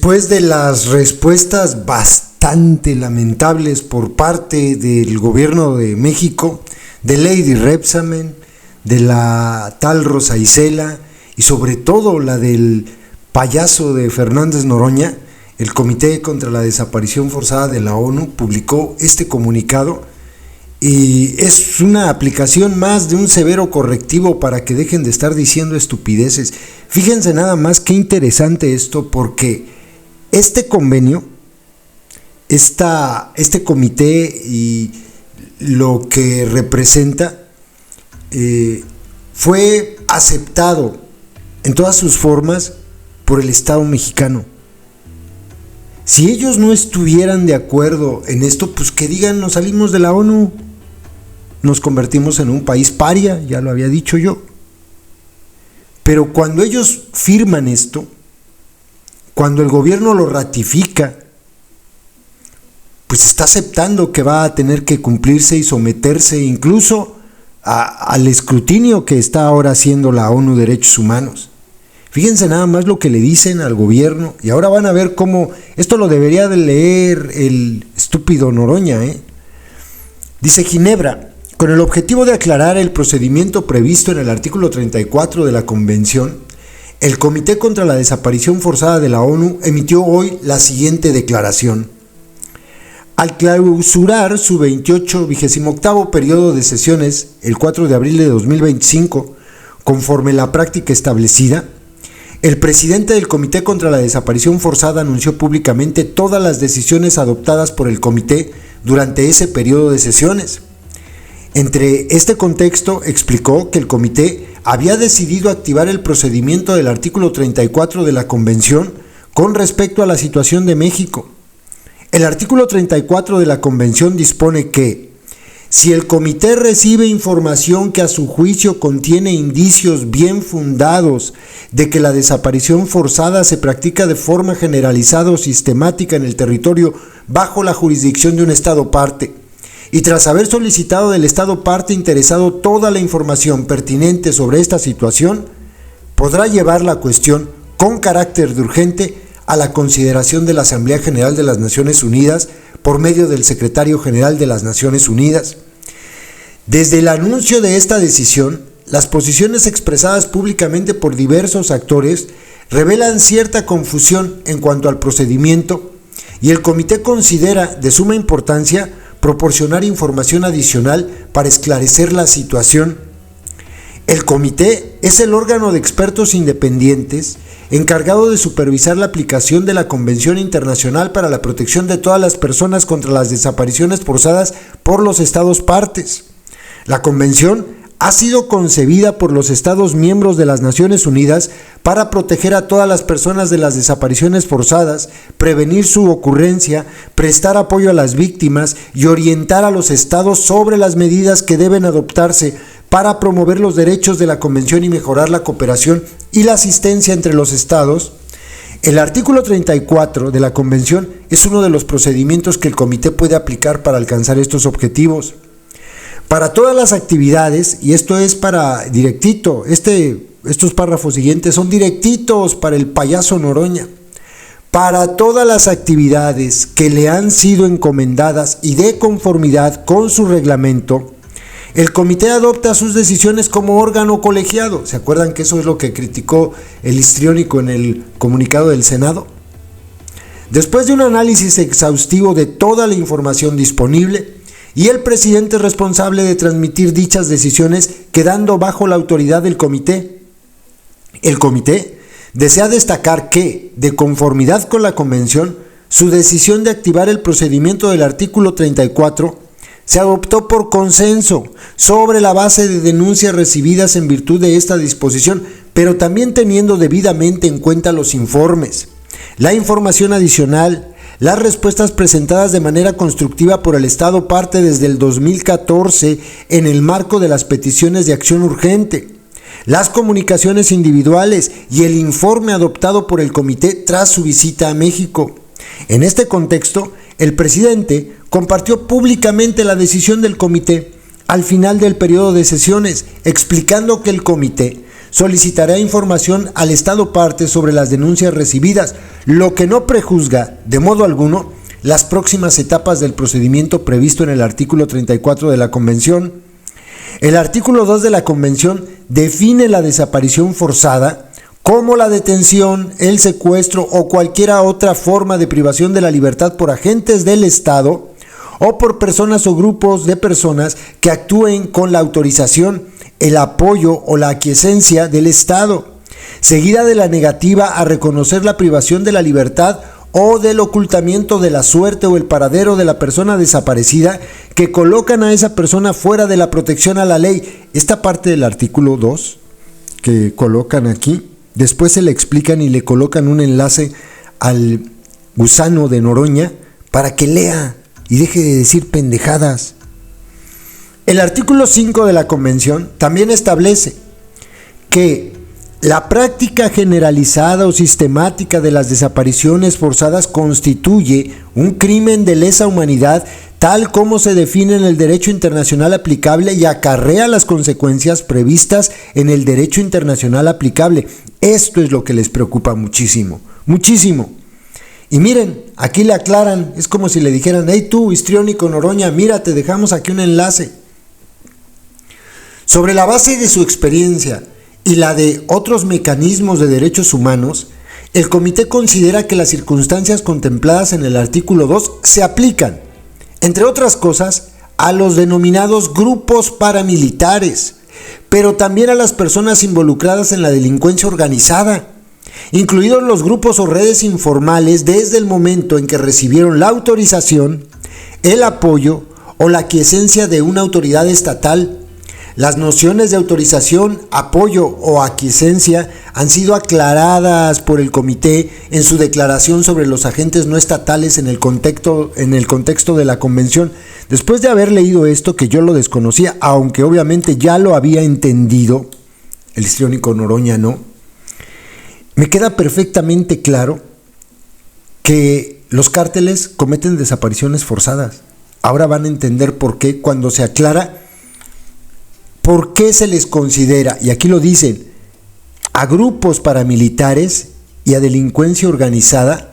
Después de las respuestas bastante lamentables por parte del gobierno de México, de Lady Rebsamen, de la tal Rosa Isela y sobre todo la del payaso de Fernández Noroña, el Comité contra la Desaparición Forzada de la ONU publicó este comunicado y es una aplicación más de un severo correctivo para que dejen de estar diciendo estupideces. Fíjense nada más qué interesante esto, porque este convenio, este comité y lo que representa fue aceptado en todas sus formas por el Estado mexicano. Si ellos no estuvieran de acuerdo en esto, pues que digan, nos salimos de la ONU, nos convertimos en un país paria, ya lo había dicho yo. Pero cuando ellos firman esto, cuando el gobierno lo ratifica, pues está aceptando que va a tener que cumplirse y someterse incluso al escrutinio que está ahora haciendo la ONU Derechos Humanos. Fíjense nada más lo que le dicen al gobierno, y ahora van a ver cómo, esto lo debería de leer el estúpido Noroña, Dice Ginebra, con el objetivo de aclarar el procedimiento previsto en el artículo 34 de la Convención, el Comité contra la Desaparición Forzada de la ONU emitió hoy la siguiente declaración. Al clausurar su 28º periodo de sesiones, el 4 de abril de 2025, conforme la práctica establecida, el presidente del Comité contra la Desaparición Forzada anunció públicamente todas las decisiones adoptadas por el comité durante ese periodo de sesiones. Entre este contexto, explicó que el comité había decidido activar el procedimiento del artículo 34 de la Convención con respecto a la situación de México. El artículo 34 de la Convención dispone que si el comité recibe información que a su juicio contiene indicios bien fundados de que la desaparición forzada se practica de forma generalizada o sistemática en el territorio bajo la jurisdicción de un Estado parte, y tras haber solicitado del Estado parte interesado toda la información pertinente sobre esta situación, podrá llevar la cuestión con carácter de urgente a la consideración de la Asamblea General de las Naciones Unidas por medio del Secretario General de las Naciones Unidas. Desde el anuncio de esta decisión, las posiciones expresadas públicamente por diversos actores revelan cierta confusión en cuanto al procedimiento, y el comité considera de suma importancia proporcionar información adicional para esclarecer la situación. El comité es el órgano de expertos independientes encargado de supervisar la aplicación de la Convención Internacional para la Protección de todas las personas contra las desapariciones forzadas por los Estados partes. La Convención ha sido concebida por los Estados miembros de las Naciones Unidas para proteger a todas las personas de las desapariciones forzadas, prevenir su ocurrencia, prestar apoyo a las víctimas y orientar a los Estados sobre las medidas que deben adoptarse para promover los derechos de la Convención y mejorar la cooperación y la asistencia entre los Estados. El artículo 34 de la Convención es uno de los procedimientos que el comité puede aplicar para alcanzar estos objetivos. Para todas las actividades, y esto es para directito, estos párrafos siguientes son directitos para el payaso Noroña. Para todas las actividades que le han sido encomendadas y de conformidad con su reglamento, el comité adopta sus decisiones como órgano colegiado. ¿Se acuerdan que eso es lo que criticó el histriónico en el comunicado del Senado? Después de un análisis exhaustivo de toda la información disponible, y el presidente es responsable de transmitir dichas decisiones quedando bajo la autoridad del comité. El comité desea destacar que, de conformidad con la Convención, su decisión de activar el procedimiento del artículo 34 se adoptó por consenso sobre la base de denuncias recibidas en virtud de esta disposición, pero también teniendo debidamente en cuenta los informes, la información adicional, las respuestas presentadas de manera constructiva por el Estado parte desde el 2014 en el marco de las peticiones de acción urgente, las comunicaciones individuales y el informe adoptado por el comité tras su visita a México. En este contexto, el presidente compartió públicamente la decisión del comité al final del periodo de sesiones, explicando que el comité solicitará información al Estado parte sobre las denuncias recibidas, lo que no prejuzga de modo alguno las próximas etapas del procedimiento previsto en el artículo 34 de la Convención. El artículo 2 de la Convención define la desaparición forzada como la detención, el secuestro o cualquier otra forma de privación de la libertad por agentes del Estado o por personas o grupos de personas que actúen con la autorización, el apoyo o la aquiescencia del Estado, seguida de la negativa a reconocer la privación de la libertad o del ocultamiento de la suerte o el paradero de la persona desaparecida que colocan a esa persona fuera de la protección a la ley. Esta parte del artículo 2 que colocan aquí, después se le explican y le colocan un enlace al gusano de Noroña para que lea y deje de decir pendejadas. El artículo 5 de la Convención también establece que la práctica generalizada o sistemática de las desapariciones forzadas constituye un crimen de lesa humanidad tal como se define en el derecho internacional aplicable y acarrea las consecuencias previstas en el derecho internacional aplicable. Esto es lo que les preocupa muchísimo, muchísimo. Y miren, aquí le aclaran, es como si le dijeran: hey tú, histriónico Noroña, mira, te dejamos aquí un enlace. Sobre la base de su experiencia y la de otros mecanismos de derechos humanos, el comité considera que las circunstancias contempladas en el artículo 2 se aplican, entre otras cosas, a los denominados grupos paramilitares, pero también a las personas involucradas en la delincuencia organizada, incluidos los grupos o redes informales desde el momento en que recibieron la autorización, el apoyo o la aquiescencia de una autoridad estatal. Las nociones de autorización, apoyo o aquiescencia han sido aclaradas por el comité en su declaración sobre los agentes no estatales en el contexto de la Convención. Después de haber leído esto, que yo lo desconocía, aunque obviamente ya lo había entendido, el histriónico Noroña no, me queda perfectamente claro que los cárteles cometen desapariciones forzadas. Ahora van a entender por qué cuando se aclara por qué se les considera, y aquí lo dicen, a grupos paramilitares y a delincuencia organizada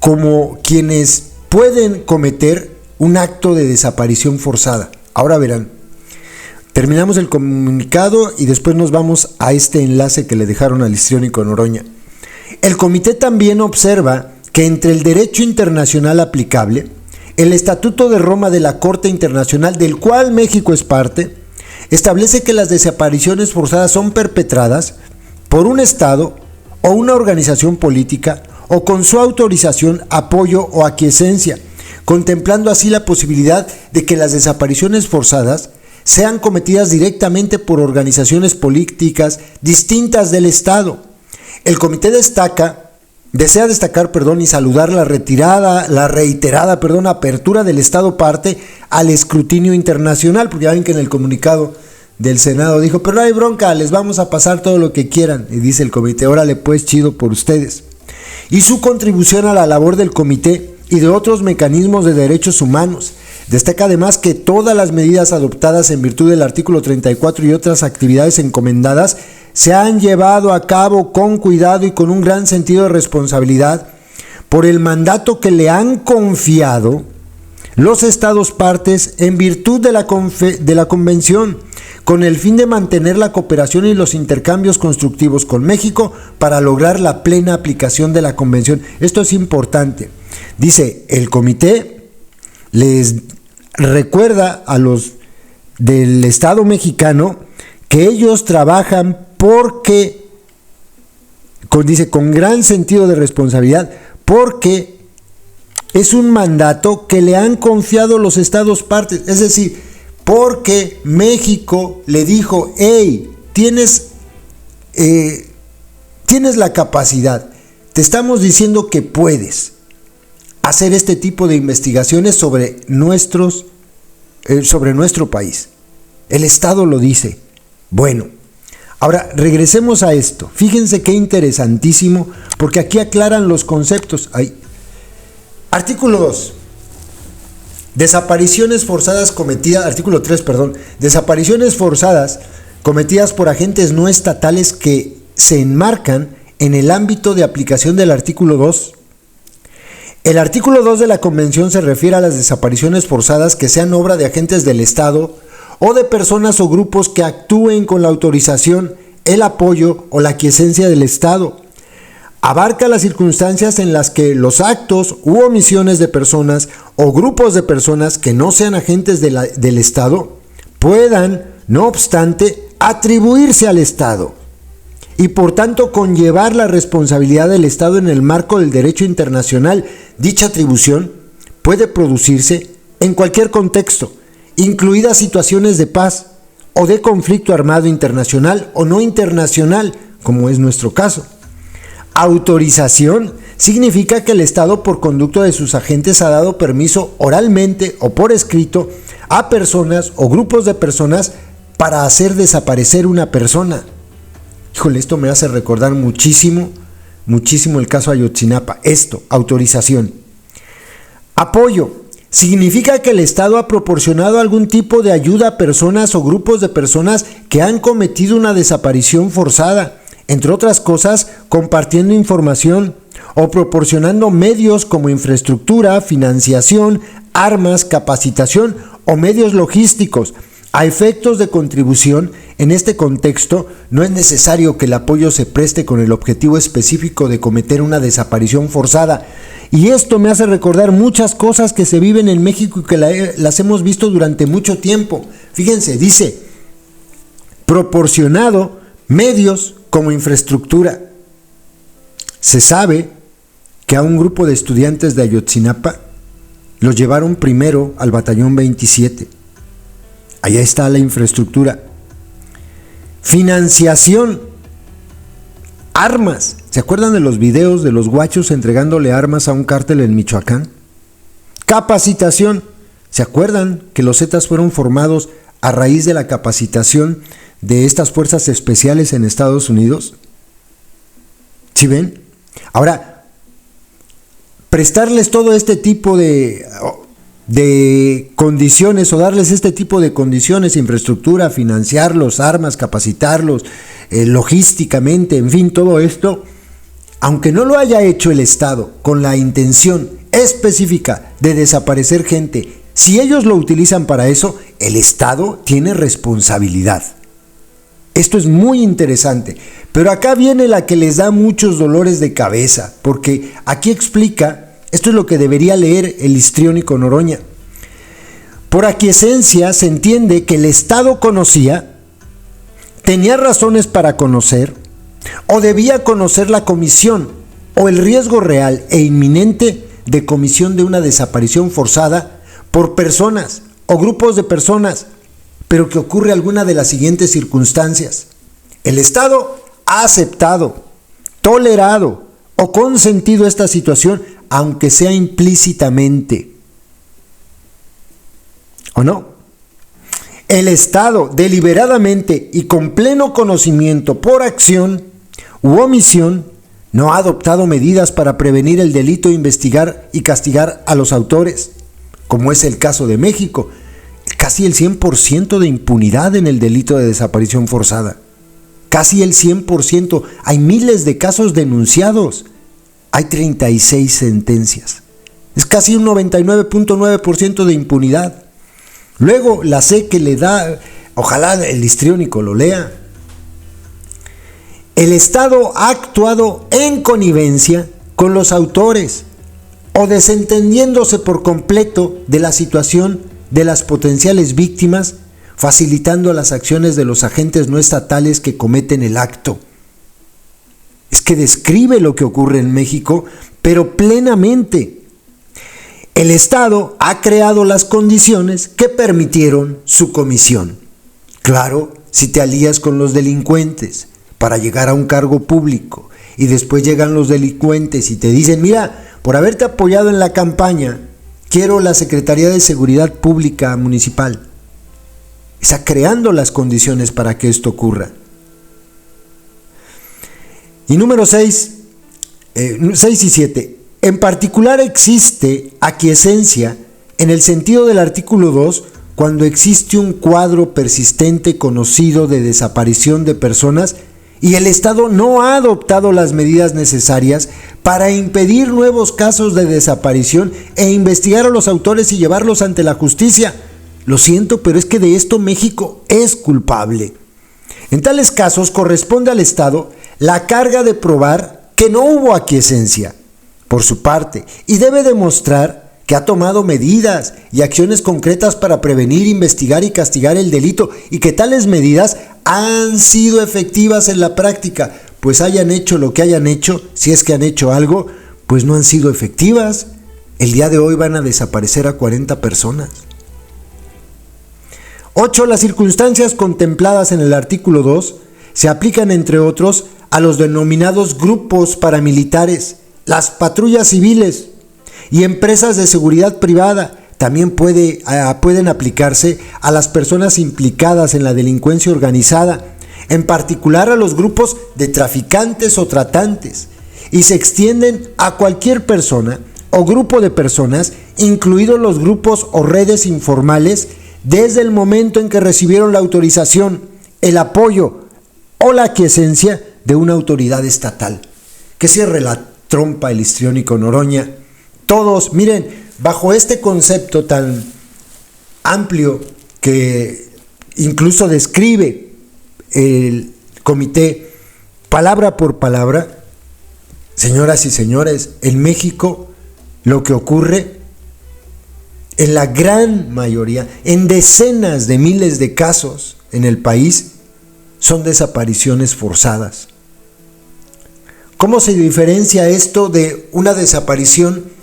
como quienes pueden cometer un acto de desaparición forzada. Ahora verán. Terminamos el comunicado y después nos vamos a este enlace que le dejaron al histriónico Noroña. El comité también observa que entre el derecho internacional aplicable, el Estatuto de Roma de la Corte Internacional, del cual México es parte, establece que las desapariciones forzadas son perpetradas por un Estado o una organización política o con su autorización, apoyo o aquiescencia, contemplando así la posibilidad de que las desapariciones forzadas sean cometidas directamente por organizaciones políticas distintas del Estado. El comité desea destacar y saludar la reiterada apertura del Estado parte al escrutinio internacional, porque ya ven que en el comunicado del Senado dijo: pero no hay bronca, les vamos a pasar todo lo que quieran. Y dice el comité: órale pues, chido por ustedes. Y su contribución a la labor del comité y de otros mecanismos de derechos humanos. Destaca además que todas las medidas adoptadas en virtud del artículo 34 y otras actividades encomendadas se han llevado a cabo con cuidado y con un gran sentido de responsabilidad por el mandato que le han confiado los estados partes en virtud de la Convención, con el fin de mantener la cooperación y los intercambios constructivos con México para lograr la plena aplicación de la Convención. Esto es importante. Dice, el comité les recuerda a los del Estado mexicano que ellos trabajan con gran sentido de responsabilidad, porque es un mandato que le han confiado los estados partes, es decir, porque México le dijo: hey, tienes la capacidad, te estamos diciendo que puedes hacer este tipo de investigaciones sobre nuestro país. El Estado lo dice. Bueno, ahora regresemos a esto. Fíjense qué interesantísimo, porque aquí aclaran los conceptos. Artículo 2. Desapariciones forzadas cometidas, artículo 3, desapariciones forzadas cometidas por agentes no estatales que se enmarcan en el ámbito de aplicación del artículo 2. El artículo 2 de la Convención se refiere a las desapariciones forzadas que sean obra de agentes del Estado o de personas o grupos que actúen con la autorización, el apoyo o la aquiescencia del Estado. Abarca las circunstancias en las que los actos u omisiones de personas o grupos de personas que no sean agentes del Estado puedan, no obstante, atribuirse al Estado y por tanto conllevar la responsabilidad del Estado en el marco del derecho internacional. Dicha atribución puede producirse en cualquier contexto, incluidas situaciones de paz o de conflicto armado internacional o no internacional, como es nuestro caso. Autorización significa que el Estado, por conducto de sus agentes, ha dado permiso oralmente o por escrito a personas o grupos de personas para hacer desaparecer una persona. Híjole, esto me hace recordar muchísimo el caso Ayotzinapa. Esto, autorización. Apoyo. Significa que el Estado ha proporcionado algún tipo de ayuda a personas o grupos de personas que han cometido una desaparición forzada, entre otras cosas, compartiendo información o proporcionando medios como infraestructura, financiación, armas, capacitación o medios logísticos. A efectos de contribución, en este contexto, no es necesario que el apoyo se preste con el objetivo específico de cometer una desaparición forzada. Y esto me hace recordar muchas cosas que se viven en México y que las hemos visto durante mucho tiempo. Fíjense, dice, proporcionado medios como infraestructura. Se sabe que a un grupo de estudiantes de Ayotzinapa los llevaron primero al batallón 27. Allá está la infraestructura. Financiación. Armas. ¿Se acuerdan de los videos de los guachos entregándole armas a un cártel en Michoacán? Capacitación. ¿Se acuerdan que los Zetas fueron formados a raíz de la capacitación de estas fuerzas especiales en Estados Unidos? ¿Sí ven? Ahora, prestarles todo este tipo de condiciones o darles este tipo de condiciones, infraestructura, financiarlos, armas, capacitarlos, logísticamente, en fin, todo esto, aunque no lo haya hecho el Estado con la intención específica de desaparecer gente, si ellos lo utilizan para eso, el Estado tiene responsabilidad. Esto es muy interesante, pero acá viene la que les da muchos dolores de cabeza, porque aquí explica. Esto es lo que debería leer el histriónico Noroña. Por aquiescencia se entiende que el Estado conocía, tenía razones para conocer, o debía conocer la comisión o el riesgo real e inminente de comisión de una desaparición forzada por personas o grupos de personas, pero que ocurre alguna de las siguientes circunstancias. El Estado ha aceptado, tolerado o consentido esta situación, aunque sea implícitamente. ¿O no? El Estado, deliberadamente y con pleno conocimiento por acción u omisión, no ha adoptado medidas para prevenir el delito, investigar y castigar a los autores, como es el caso de México. Casi el 100% de impunidad en el delito de desaparición forzada. Casi el 100%. Hay miles de casos denunciados. Hay 36 sentencias. Es casi un 99.9% de impunidad. Luego, la C que le da, ojalá el histriónico lo lea. El Estado ha actuado en connivencia con los autores o desentendiéndose por completo de la situación de las potenciales víctimas, facilitando las acciones de los agentes no estatales que cometen el acto. Es que describe lo que ocurre en México, pero plenamente. El Estado ha creado las condiciones que permitieron su comisión. Claro, si te alías con los delincuentes para llegar a un cargo público y después llegan los delincuentes y te dicen, mira, por haberte apoyado en la campaña, quiero la Secretaría de Seguridad Pública Municipal. Está creando las condiciones para que esto ocurra. Y número 6 y 7. En particular existe aquiescencia en el sentido del artículo 2 cuando existe un cuadro persistente conocido de desaparición de personas y el Estado no ha adoptado las medidas necesarias para impedir nuevos casos de desaparición e investigar a los autores y llevarlos ante la justicia. Lo siento, pero es que de esto México es culpable. En tales casos corresponde al Estado la carga de probar que no hubo aquiescencia por su parte y debe demostrar que ha tomado medidas y acciones concretas para prevenir, investigar y castigar el delito y que tales medidas han sido efectivas en la práctica, pues hayan hecho lo que hayan hecho, si es que han hecho algo, pues no han sido efectivas. El día de hoy van a desaparecer a 40 personas. 8. Las circunstancias contempladas en el artículo 2 se aplican, entre otros, a los denominados grupos paramilitares, las patrullas civiles y empresas de seguridad privada. También pueden aplicarse a las personas implicadas en la delincuencia organizada, en particular a los grupos de traficantes o tratantes, y se extienden a cualquier persona o grupo de personas, incluidos los grupos o redes informales, desde el momento en que recibieron la autorización, el apoyo o la aquiescencia de una autoridad estatal. Que cierre la trompa el histriónico Noroña. Todos, miren, bajo este concepto tan amplio que incluso describe el comité palabra por palabra, señoras y señores, en México lo que ocurre en la gran mayoría, en decenas de miles de casos en el país, son desapariciones forzadas. ¿Cómo se diferencia esto de una desaparición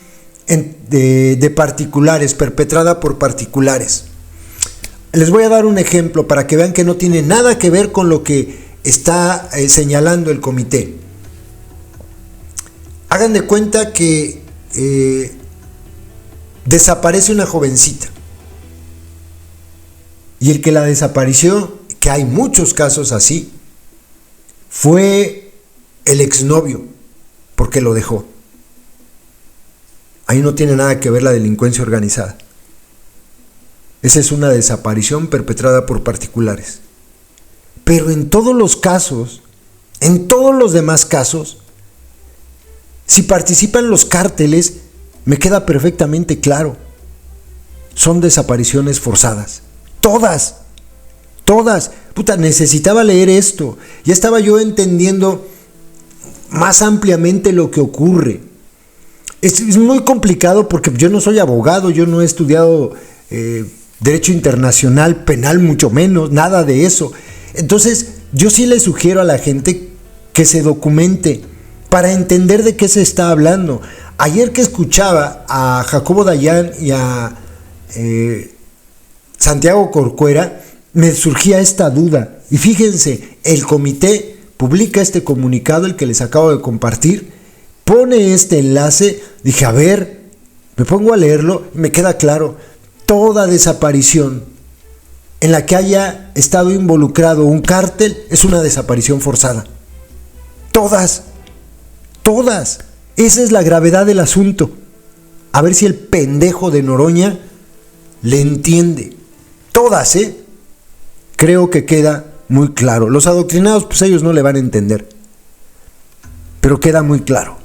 de particulares, perpetrada por particulares? Les voy a dar un ejemplo para que vean que no tiene nada que ver con lo que está señalando el comité. Hagan de cuenta que desaparece una jovencita y el que la desapareció, que hay muchos casos así, fue el exnovio porque lo dejó. Ahí no tiene nada que ver la delincuencia organizada. Esa es una desaparición perpetrada por particulares. Pero en todos los casos, en todos los demás casos, si participan los cárteles, me queda perfectamente claro. Son desapariciones forzadas. Todas. Puta, necesitaba leer esto. Ya estaba yo entendiendo más ampliamente lo que ocurre. Es muy complicado porque yo no soy abogado, yo no he estudiado derecho internacional, penal, mucho menos, nada de eso. Entonces, yo sí le sugiero a la gente que se documente para entender de qué se está hablando. Ayer que escuchaba a Jacobo Dayan y a Santiago Corcuera, me surgía esta duda. Y fíjense, el comité publica este comunicado, el que les acabo de compartir, pone este enlace. Dije, a ver, me pongo a leerlo y me queda claro. Toda desaparición en la que haya estado involucrado un cártel es una desaparición forzada. Todas. Esa es la gravedad del asunto. A ver si el pendejo de Noroña le entiende. Todas, creo que queda muy claro. Los adoctrinados, pues ellos no le van a entender. Pero queda muy claro.